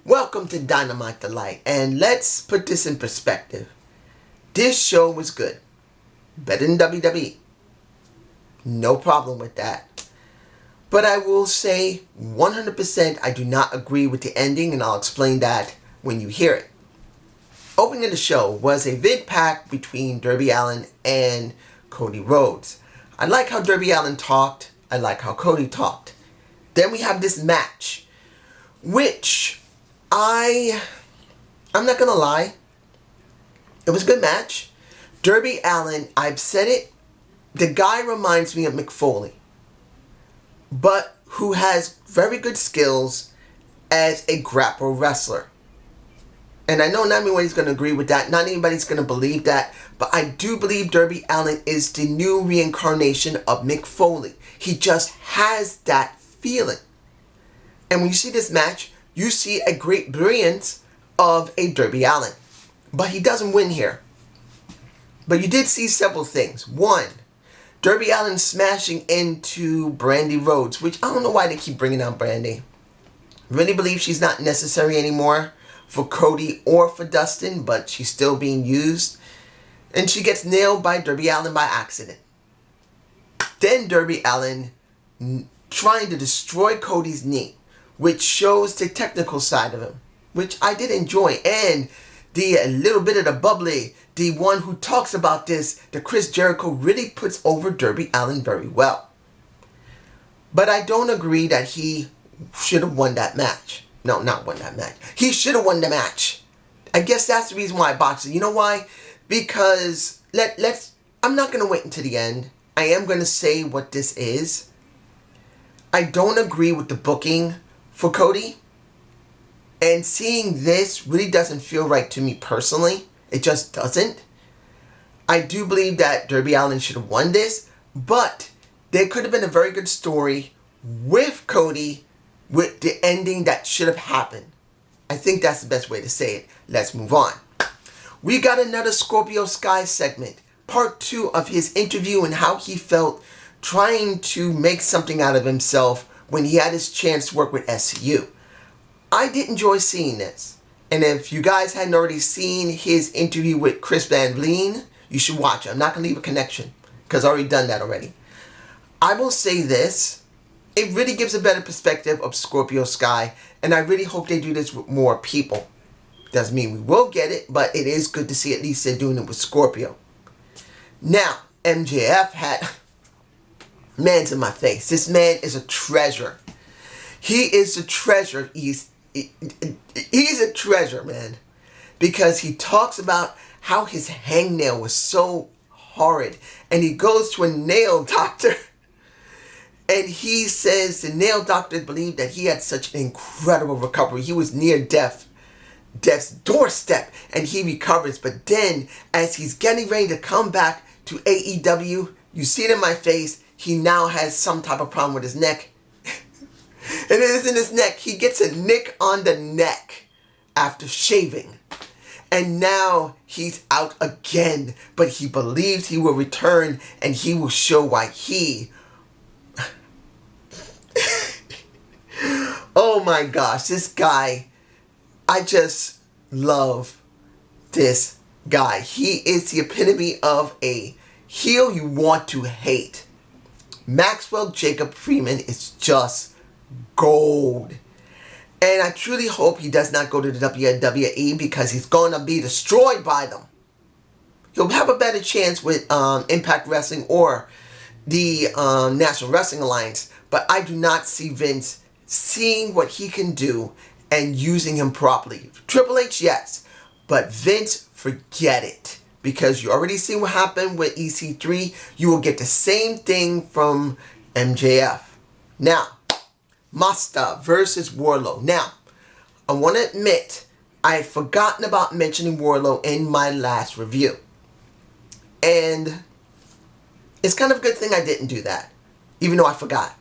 Welcome to Dynamite Delight, and let's put this in perspective. This show was good. Better than WWE. No problem with that. But I will say 100% I do not agree with the ending, and I'll explain that when you hear it. Opening the show was a vid pack between Darby Allin and Cody Rhodes. I like how Darby Allin talked. I like how Cody talked. Then we have this match, which I'm not gonna lie, it was a good match. Darby Allin, I've said it, the guy reminds me of Mick Foley, but who has very good skills as a grapple wrestler. And I know not everybody's going to agree with that, not anybody's going to believe that, but I do believe Darby Allin is the new reincarnation of Mick Foley. He just has that feeling. And when you see this match, you see a great brilliance of a Darby Allin. But he doesn't win here. But you did see several things. One, Darby Allin smashing into Brandy Rhodes, which I don't know why they keep bringing out Brandy. Really believe she's not necessary anymore for Cody or for Dustin, but she's still being used. And she gets nailed by Darby Allin by accident. Then Darby Allin trying to destroy Cody's knee, which shows the technical side of him, which I did enjoy. And the little bit of the bubbly, the one who talks about this, the Chris Jericho, really puts over Darby Allin very well. But I don't agree that he should have won that match. No, not won that match. He should have won the match. I guess that's the reason why I boxed it. You know why? Because I'm not going to wait until the end. I am going to say what this is. I don't agree with the booking for Cody. And seeing this really doesn't feel right to me personally. It just doesn't. I do believe that Darby Allin should have won this. But there could have been a very good story with Cody with the ending that should have happened. I think that's the best way to say it. Let's move on. We got another Scorpio Sky segment. Part 2 of his interview and how he felt trying to make something out of himself when he had his chance to work with SCU. I did enjoy seeing this. And if you guys hadn't already seen his interview with Chris Van Vliet, you should watch it. I'm not going to leave a connection because I've already done that already. I will say this. It really gives a better perspective of Scorpio Sky. And I really hope they do this with more people. Doesn't mean we will get it, but it is good to see at least they're doing it with Scorpio. Now, MJF had... Man's in my face. This man is a treasure. He is a treasure. He's a treasure, man. Because he talks about how his hangnail was so horrid. And he goes to a nail doctor. And he says the nail doctor believed that he had such an incredible recovery. He was near death's doorstep. And he recovers. But then, as he's getting ready to come back to AEW, you see it in my face, he now has some type of problem with his neck. And it is in his neck. He gets a nick on the neck after shaving. And now he's out again. But he believes he will return and he will show why he... Oh my gosh, this guy. I just love this guy. He is the epitome of a heel you want to hate. Maxwell Jacob Freeman is just gold. And I truly hope he does not go to the WWE because he's going to be destroyed by them. He'll have a better chance with Impact Wrestling or the National Wrestling Alliance, but I do not see Vince seeing what he can do and using him properly. Triple H, yes, but Vince, forget it. Because you already see what happened with EC3. You will get the same thing from MJF. Now, Masta versus Warlock. Now, I want to admit, I had forgotten about mentioning Warlock in my last review. And it's kind of a good thing I didn't do that, even though I forgot.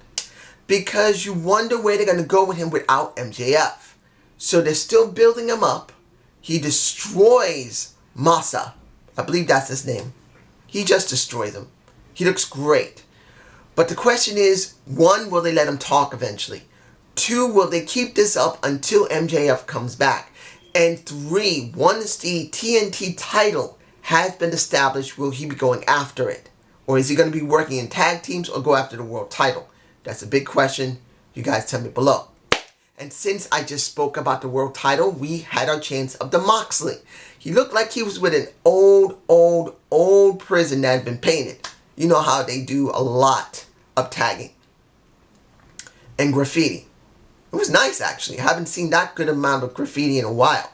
Because you wonder where they're going to go with him without MJF. So they're still building him up. He destroys Masa. I believe that's his name. He just destroys him. He looks great. But the question is, 1, will they let him talk eventually? 2, will they keep this up until MJF comes back? And 3, once the TNT title has been established, will he be going after it? Or is he going to be working in tag teams or go after the world title? That's a big question. You guys tell me below. And since I just spoke about the world title, we had our chance of the Moxley. He looked like he was with an old prison that had been painted. You know how they do a lot of tagging and graffiti. It was nice, actually. I haven't seen that good amount of graffiti in a while.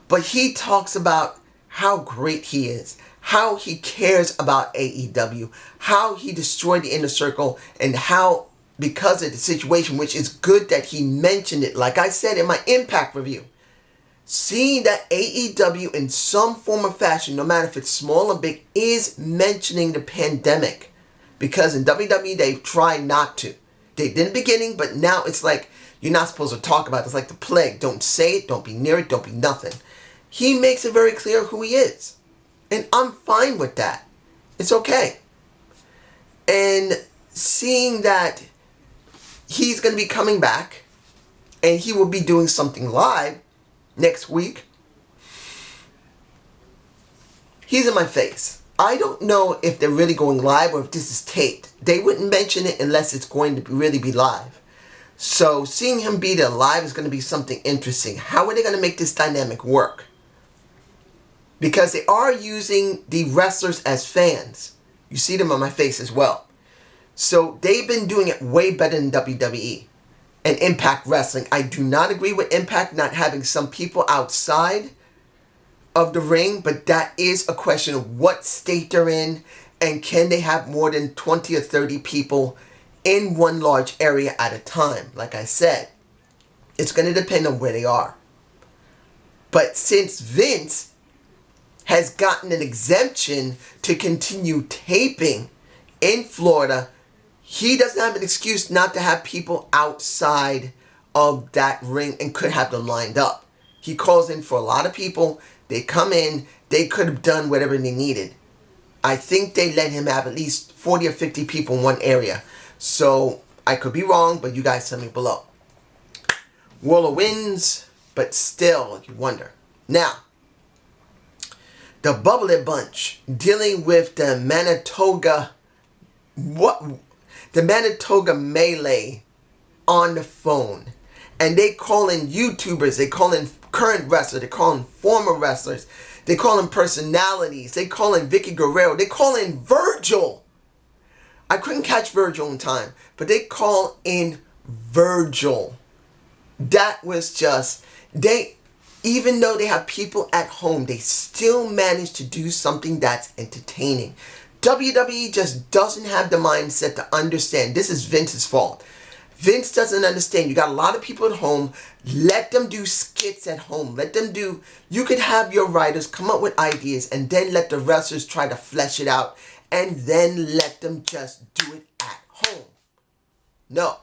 But he talks about how great he is, how he cares about AEW, how he destroyed the Inner Circle, and how, because of the situation, which is good that he mentioned it, like I said in my Impact review, seeing that AEW in some form or fashion, no matter if it's small or big, is mentioning the pandemic. Because in WWE, they try not to. They did in the beginning, but now it's like, you're not supposed to talk about it. It's like the plague. Don't say it, don't be near it, don't be nothing. He makes it very clear who he is. And I'm fine with that. It's okay. And seeing that he's going to be coming back, and he will be doing something live next week, he's in my face. I don't know if they're really going live or if this is taped. They wouldn't mention it unless it's going to really be live. So seeing him be there live is going to be something interesting. How are they going to make this dynamic work? Because they are using the wrestlers as fans. You see them on my face as well. So they've been doing it way better than WWE and Impact Wrestling. I do not agree with Impact not having some people outside of the ring, but that is a question of what state they're in and can they have more than 20 or 30 people in one large area at a time. Like I said, it's going to depend on where they are. But since Vince has gotten an exemption to continue taping in Florida, he doesn't have an excuse not to have people outside of that ring and could have them lined up. He calls in for a lot of people. They come in. They could have done whatever they needed. I think they let him have at least 40 or 50 people in one area. So I could be wrong, but you guys tell me below. Warlock wins, but still, you wonder. Now, the Bubbly Bunch dealing with the Manitoga Melee on the phone. And they call in YouTubers, they call in current wrestlers, they call in former wrestlers, they call in personalities, they call in Vicky Guerrero, they call in Virgil. I couldn't catch Virgil in time, but they call in Virgil. That was just, even though they have people at home, they still manage to do something that's entertaining. WWE just doesn't have the mindset to understand this is Vince's fault. Vince doesn't understand. You got a lot of people at home. Let them do skits at home. You could have your writers come up with ideas and then let the wrestlers try to flesh it out and then let them just do it at home. No.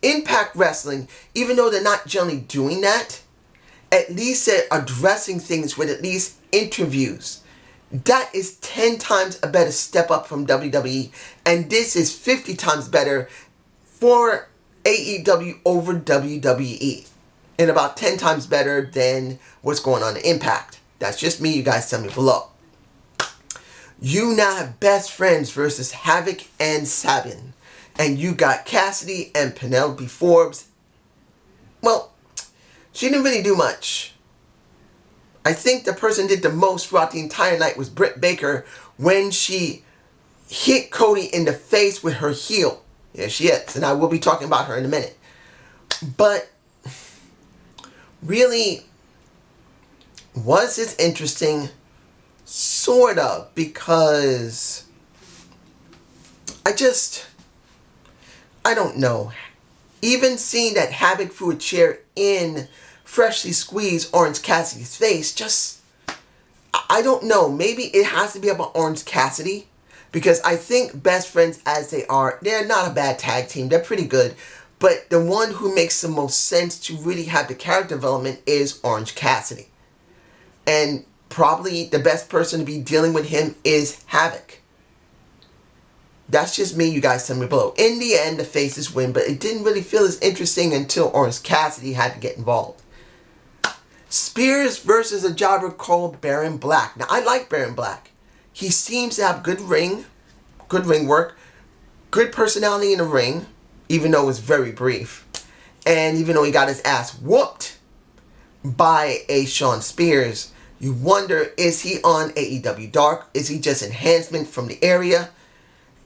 Impact Wrestling, even though they're not generally doing that, at least they're addressing things with at least interviews. That is 10 times a better step up from WWE. And this is 50 times better for AEW over WWE. And about 10 times better than what's going on in Impact. That's just me. You guys tell me below. You now have Best Friends versus Havoc and Sabin. And you got Cassidy and Penelope Forbes. Well, she didn't really do much. I think the person did the most throughout the entire night was Britt Baker when she hit Cody in the face with her heel. There she is. And I will be talking about her in a minute. But really, was this interesting? Sort of. Because I don't know. Even seeing that Havoc threw a chair in freshly squeezed Orange Cassidy's face, I don't know. Maybe it has to be about Orange Cassidy. Because I think best friends as they are, they're not a bad tag team. They're pretty good. But the one who makes the most sense to really have the character development is Orange Cassidy. And probably the best person to be dealing with him is Havoc. That's just me, you guys tell me below. In the end, the faces win, but it didn't really feel as interesting until Orange Cassidy had to get involved. Spears versus a jobber called Baron Black. Now, I like Baron Black. He seems to have good ring work, good personality in the ring, even though it's very brief. And even though he got his ass whooped by a Shawn Spears, you wonder, is he on AEW Dark? Is he just enhancement from the area?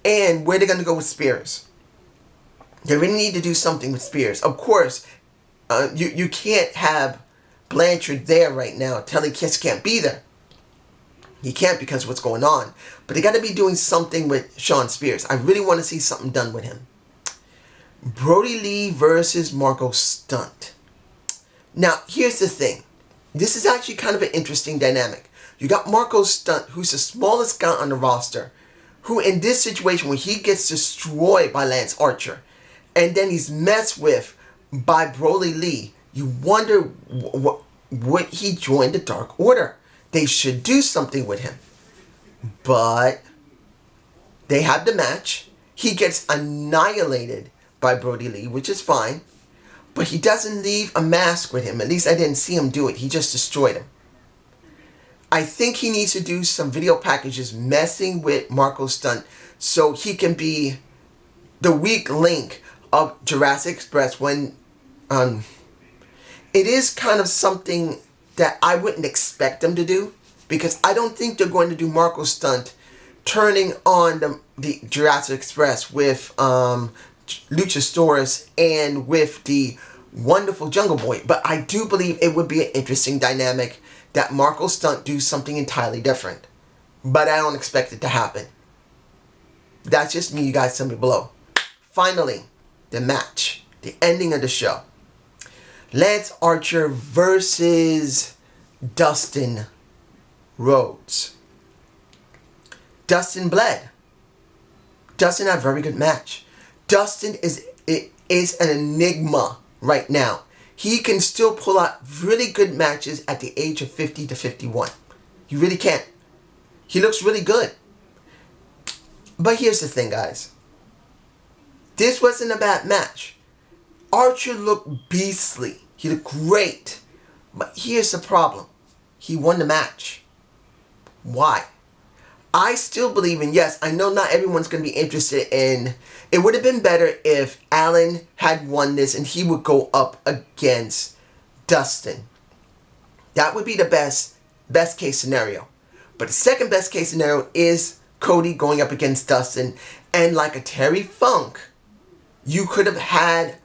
And where they're going to go with Spears? They really need to do something with Spears. Of course, you can't have Blanchard there right now. Telling Kiss can't be there. He can't because of what's going on. But they got to be doing something with Shawn Spears. I really want to see something done with him. Brodie Lee versus Marco Stunt. Now, here's the thing. This is actually kind of an interesting dynamic. You got Marco Stunt, who's the smallest guy on the roster, who in this situation, when he gets destroyed by Lance Archer, and then he's messed with by Brodie Lee, you wonder, would he join the Dark Order? They should do something with him. But they have the match. He gets annihilated by Brodie Lee, which is fine. But he doesn't leave a mask with him. At least I didn't see him do it. He just destroyed him. I think he needs to do some video packages messing with Marco Stunt so he can be the weak link of Jurassic Express when it is kind of something that I wouldn't expect them to do, because I don't think they're going to do Marco Stunt turning on the Jurassic Express with Luchasaurus and with the wonderful Jungle Boy. But I do believe it would be an interesting dynamic that Marco Stunt do something entirely different. But I don't expect it to happen. That's just me, you guys tell me below. Finally, the match. The ending of the show. Lance Archer versus Dustin Rhodes. Dustin bled. Dustin had a very good match. Dustin is an enigma right now. He can still pull out really good matches at the age of 50 to 51. You really can. He looks really good. But here's the thing, guys. This wasn't a bad match. Archer looked beastly. He looked great. But here's the problem. He won the match. Why? I still believe in, yes, I know not everyone's going to be interested in, it would have been better if Allen had won this and he would go up against Dustin. That would be the best case scenario. But the second best case scenario is Cody going up against Dustin. And like a Terry Funk, you could have had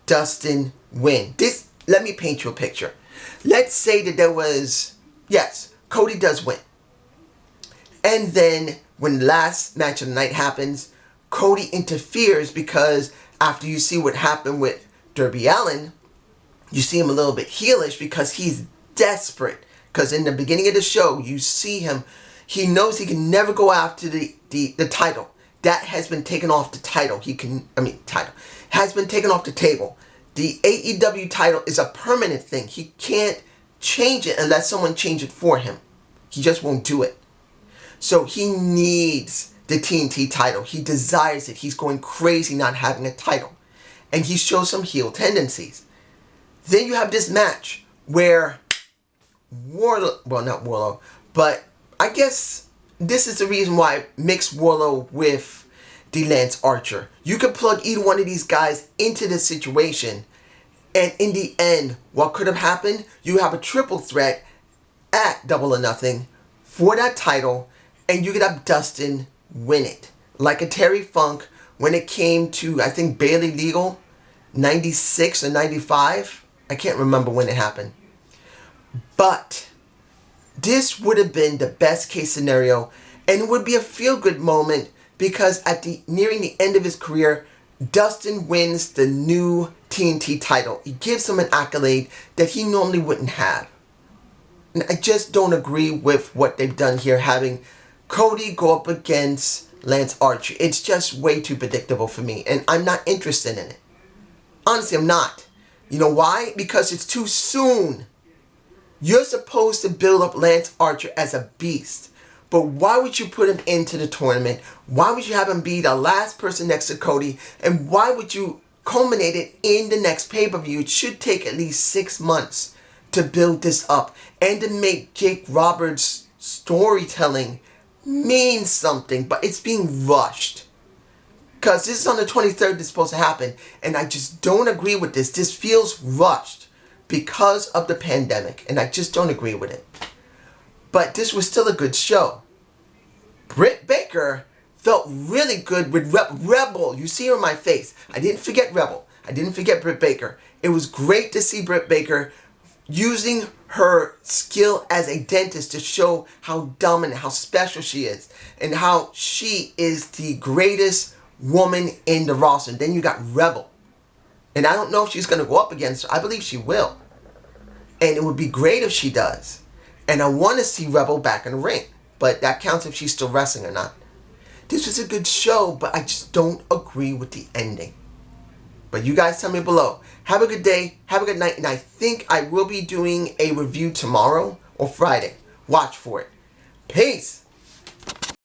Dustin win. Let me paint you a picture. Let's say that there was, yes, Cody does win. And then when the last match of the night happens, Cody interferes because after you see what happened with Darby Allin, you see him a little bit heelish because he's desperate. Because in the beginning of the show, you see him, he knows he can never go after the title. That has been taken off the title. Has been taken off the table. The AEW title is a permanent thing. He can't change it unless someone change it for him. He just won't do it. So he needs the TNT title. He desires it. He's going crazy not having a title. And he shows some heel tendencies. Then you have this match where Warlock, well, not Warlock, but I guess this is the reason why I mixed Warlock with the Lance Archer. You could plug either one of these guys into this situation, and in the end, what could have happened? You have a triple threat at Double or Nothing for that title, and you could have Dustin win it. like a Terry Funk when it came to, I think, Bailey Legal, 96 or 95. I can't remember when it happened. But this would have been the best case scenario, and it would be a feel-good moment because nearing the end of his career, Dustin wins the new TNT title. He gives him an accolade that he normally wouldn't have. And I just don't agree with what they've done here, having Cody go up against Lance Archer. It's just way too predictable for me, and I'm not interested in it. Honestly, I'm not. You know why? Because it's too soon. You're supposed to build up Lance Archer as a beast. But why would you put him into the tournament? Why would you have him be the last person next to Cody? And why would you culminate it in the next pay-per-view? It should take at least 6 months to build this up and to make Jake Roberts' storytelling mean something. But it's being rushed. Because this is on the 23rd, it's supposed to happen. And I just don't agree with this. This feels rushed because of the pandemic. And I just don't agree with it. But this was still a good show. Britt Baker felt really good with Rebel. You see her in my face. I didn't forget Rebel. I didn't forget Britt Baker. It was great to see Britt Baker using her skill as a dentist to show how dominant, how special she is. And how she is the greatest woman in the roster. And then you got Rebel. And I don't know if she's going to go up against her. I believe she will. And it would be great if she does. And I want to see Rebel back in the ring. But that counts if she's still wrestling or not. This was a good show, but I just don't agree with the ending. But you guys tell me below. Have a good day. Have a good night. And I think I will be doing a review tomorrow or Friday. Watch for it. Peace.